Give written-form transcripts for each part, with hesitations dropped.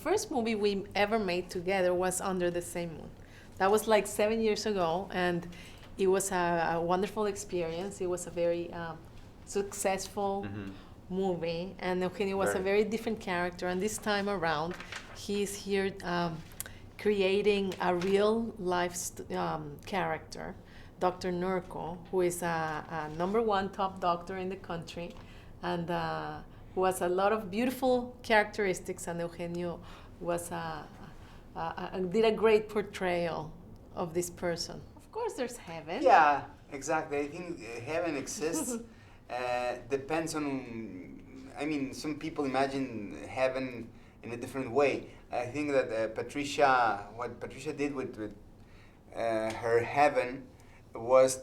First movie we ever made together was Under the Same Moon. That was like 7 years ago, and it was a wonderful experience. It was a very successful movie, and Eugenio was a very different character. And this time around, he's here creating a real life character, Dr. Nurko, who is a #1 top doctor in the country, and who has a lot of beautiful characteristics. And Eugenio was did a great portrayal of this person. Of course, there's heaven. Yeah, exactly. I think heaven exists. Depends on. I mean, some people imagine heaven in a different way. I think that what Patricia did with her heaven was.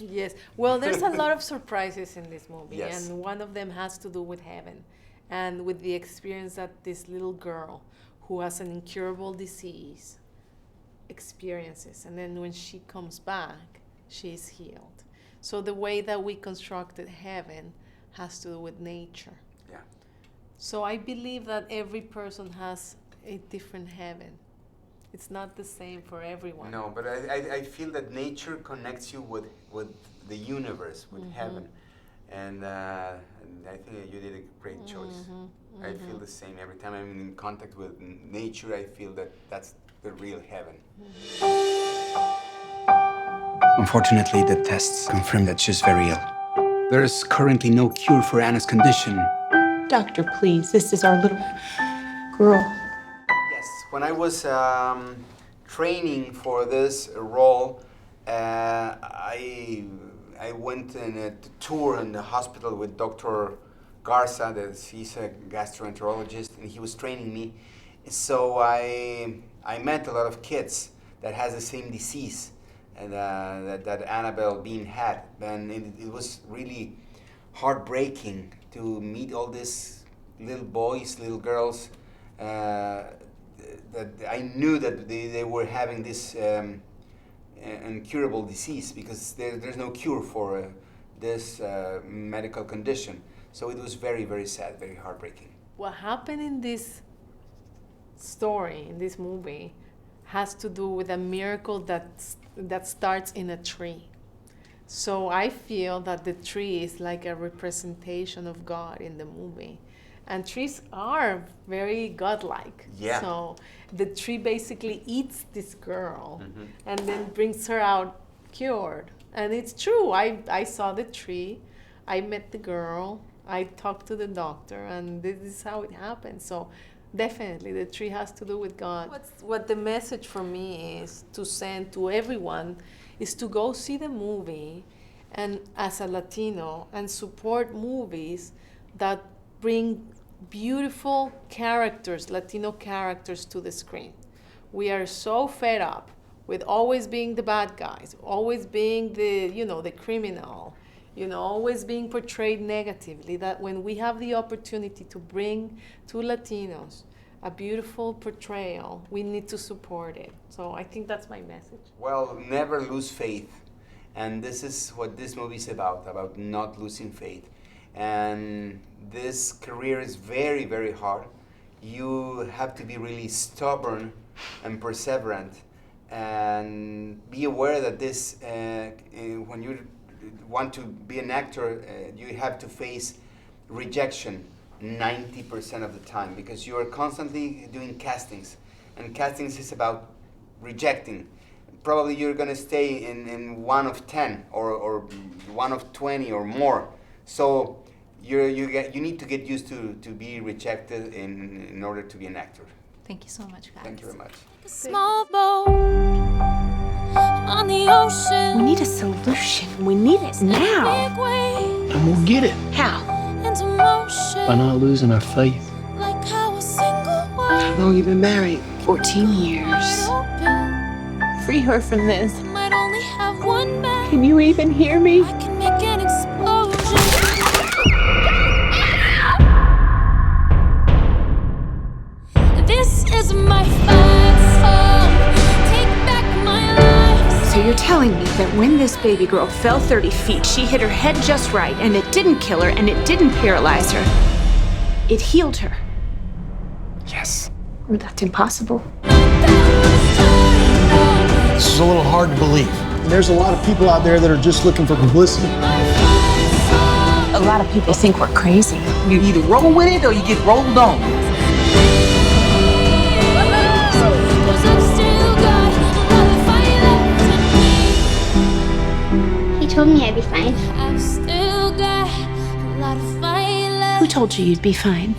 Yes. Well, there's a lot of surprises in this movie, yes. And one of them has to do with heaven, and with the experience that this little girl, who has an incurable disease, experiences, and then when she comes back, she is healed. So the way that we constructed heaven has to do with nature. Yeah. So I believe that every person has a different heaven. It's not the same for everyone. No, but I feel that nature connects you with the universe, with heaven. And I think you did a great choice. I feel the same. Every time I'm in contact with nature, I feel that that's the real heaven. Unfortunately, the tests confirm that she's very ill. There is currently no cure for Anna's condition. Doctor, please, this is our little girl. Yes, when I was training for this role, I went on a tour in the hospital with Dr. Garza. He's a gastroenterologist, and he was training me. So I met a lot of kids that has the same disease that Annabelle Bean had, and it was really heartbreaking to meet all these little boys, little girls, that I knew that they were having this incurable disease, because there's no cure for this medical condition. So it was very, very sad, very heartbreaking. What happened in this story, in this movie, has to do with a miracle that starts in a tree. So I feel that the tree is like a representation of God in the movie. And trees are very godlike. Yeah. So the tree basically eats this girl and then brings her out cured. And it's true. I saw the tree, I met the girl, I talked to the doctor, and this is how it happened. So definitely the tree has to do with God. What the message for me is to send to everyone is to go see the movie, and as a Latino, and support movies that bring beautiful characters, Latino characters, to the screen. We are so fed up with always being the bad guys, always being the criminal, always being portrayed negatively, that when we have the opportunity to bring to Latinos a beautiful portrayal, we need to support it. So I think that's my message. Well, never lose faith. And this is what this movie is about not losing faith. And this career is very, very hard. You have to be really stubborn and perseverant, and be aware that this, when you want to be an actor, you have to face rejection 90% of the time, because you are constantly doing castings, and castings is about rejecting. Probably you're going to stay in 1 of 10 or 1 of 20 or more. So you need to get used to be rejected in order to be an actor. Thank you so much, guys. Thank you very much. A small boat on the ocean. We need a solution. We need it now. Big wave And we'll get it How? into motion. by not losing our faith. Like how a single How word long you been married? 14 years. might open. Free her from this. It might only have one man. Can you even hear me? I can make an explosion. This is my fight song. Take back my life. So you're telling me that when this baby girl fell 30 feet, she hit her head just right, and it didn't kill her, and it didn't paralyze her. It healed her. That's impossible. This is a little hard to believe. There's a lot of people out there that are just looking for publicity. A lot of people think we're crazy. You either roll with it or you get rolled on. He told me I'd be fine. I've still got a lot of fire left. Who told you you'd be fine?